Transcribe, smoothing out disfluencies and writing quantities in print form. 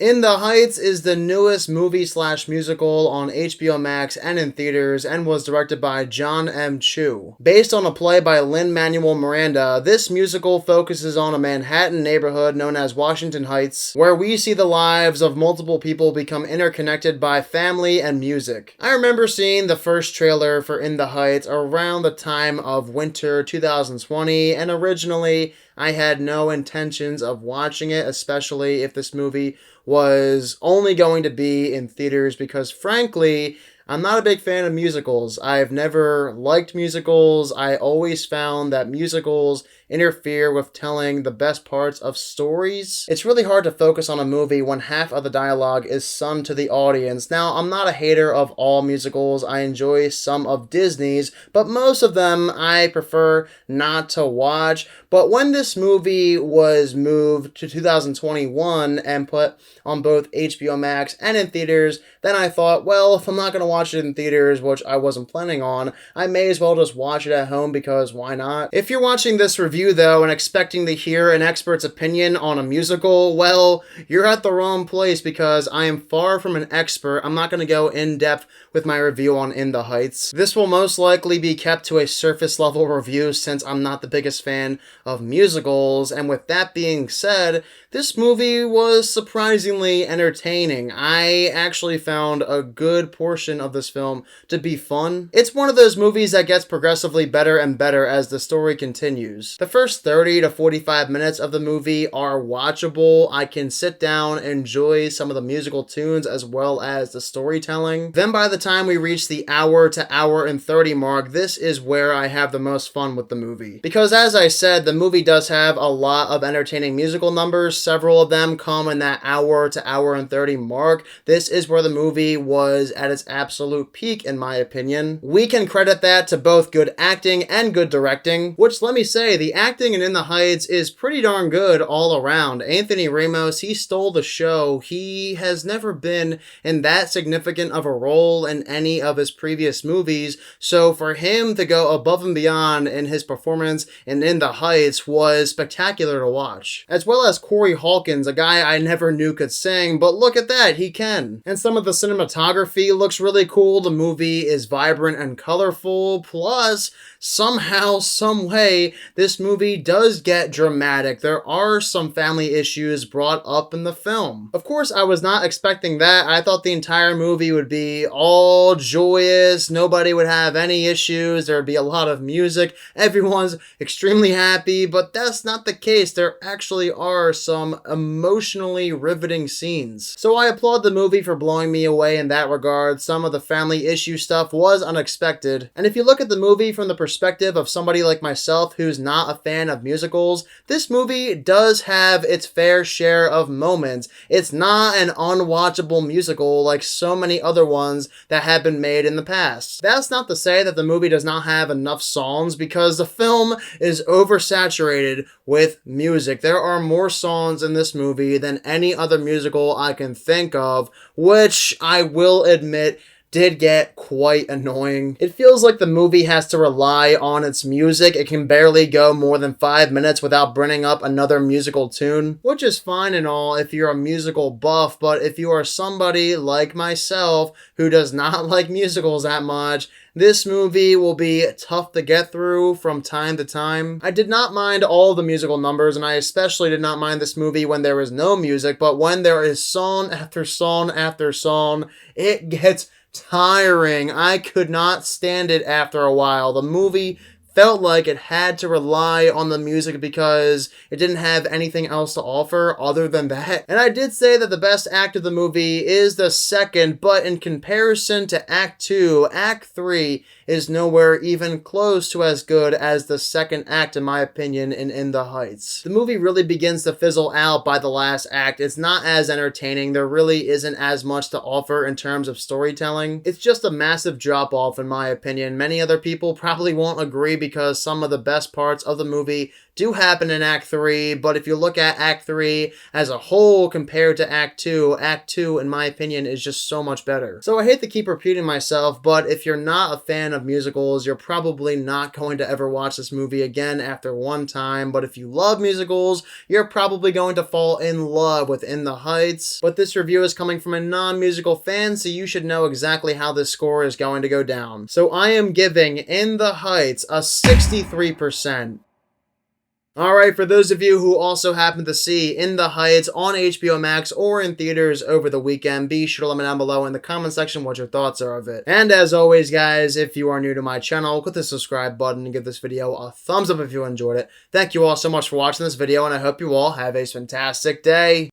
In the Heights is the newest movie/musical on HBO Max and in theaters and was directed by John M. Chu. Based on a play by Lin Manuel Miranda, this musical focuses on a Manhattan neighborhood known as Washington Heights, where we see the lives of multiple people become interconnected by family and music. I remember seeing the first trailer for In the Heights around the time of winter 2020, and originally I had no intentions of watching it, especially if this movie was only going to be in theaters, because frankly, I'm not a big fan of musicals. I've never liked musicals. I always found that musicals interfere with telling the best parts of stories. It's really hard to focus on a movie when half of the dialogue is sung to the audience. Now, I'm not a hater of all musicals. I enjoy some of Disney's, but most of them I prefer not to watch. But when this movie was moved to 2021 and put on both HBO Max and in theaters, then I thought, well, if I'm not going to watch it in theaters, which I wasn't planning on, I may as well just watch it at home, because why not? If you're watching this review though and expecting to hear an expert's opinion on a musical, well, you're at the wrong place, because I am far from an expert. I'm not going to go in depth with my review on In the Heights. This will most likely be kept to a surface level review, since I'm not the biggest fan of musicals. And with that being said, this movie was surprisingly entertaining. I actually found a good portion of this film to be fun. It's one of those movies that gets progressively better and better as the story continues. The first 30 to 45 minutes of the movie are watchable. I can sit down, enjoy some of the musical tunes as well as the storytelling. Then by the time we reach the hour to hour and 30 mark, this is where I have the most fun with the movie. Because as I said, the movie does have a lot of entertaining musical numbers. Several of them come in that hour to hour and 30 mark. This is where the movie was at its absolute peak, in my opinion. We can credit that to both good acting and good directing, which, let me say, the acting in the Heights is pretty darn good all around. Anthony Ramos, he stole the show. He has never been in that significant of a role in any of his previous movies, so for him to go above and beyond in his performance in the Heights was spectacular to watch. As well as Corey Hawkins, a guy I never knew could sing, but look at that, he can. And some of the cinematography looks really cool. The movie is vibrant and colorful, plus somehow, some way, this movie does get dramatic. There are some family issues brought up in the film. Of course, I was not expecting that. I thought the entire movie would be all joyous, nobody would have any issues, there would be a lot of music, everyone's extremely happy, but that's not the case. There actually are some emotionally riveting scenes. So I applaud the movie for blowing me away in that regard. Some of the family issue stuff was unexpected, and if you look at the movie from the perspective of somebody like myself who's not a fan of musicals, this movie does have its fair share of moments. It's not an unwatchable musical like so many other ones that have been made in the past. That's not to say that the movie does not have enough songs, because the film is oversaturated with music. There are more songs in this movie than any other musical I can think of, which I will admit did get quite annoying. It feels like the movie has to rely on its music. It can barely go more than 5 minutes without bringing up another musical tune, which is fine and all if you're a musical buff, but if you are somebody like myself who does not like musicals that much, this movie will be tough to get through from time to time. I did not mind all the musical numbers, and I especially did not mind this movie when there is no music, but when there is song after song after song, it gets tiring. I could not stand it after a while. The movie felt like it had to rely on the music because it didn't have anything else to offer other than that. And I did say that the best act of the movie is the second, but in comparison to Act 2, Act 3 is nowhere even close to as good as the second act, in my opinion, in the Heights. The movie really begins to fizzle out by the last act. It's not as entertaining. There really isn't as much to offer in terms of storytelling. It's just a massive drop-off, in my opinion. Many other people probably won't agree because some of the best parts of the movie do happen in Act 3, but if you look at Act 3 as a whole compared to Act 2, Act 2, in my opinion, is just so much better. So I hate to keep repeating myself, but if you're not a fan of musicals, you're probably not going to ever watch this movie again after one time, but if you love musicals, you're probably going to fall in love with In the Heights. But this review is coming from a non-musical fan, so you should know exactly how this score is going to go down. So I am giving In the Heights a 63%. Alright, for those of you who also happen to see In the Heights on HBO Max or in theaters over the weekend, be sure to let me down below in the comment section what your thoughts are of it. And as always, guys, if you are new to my channel, click the subscribe button and give this video a thumbs up if you enjoyed it. Thank you all so much for watching this video, and I hope you all have a fantastic day.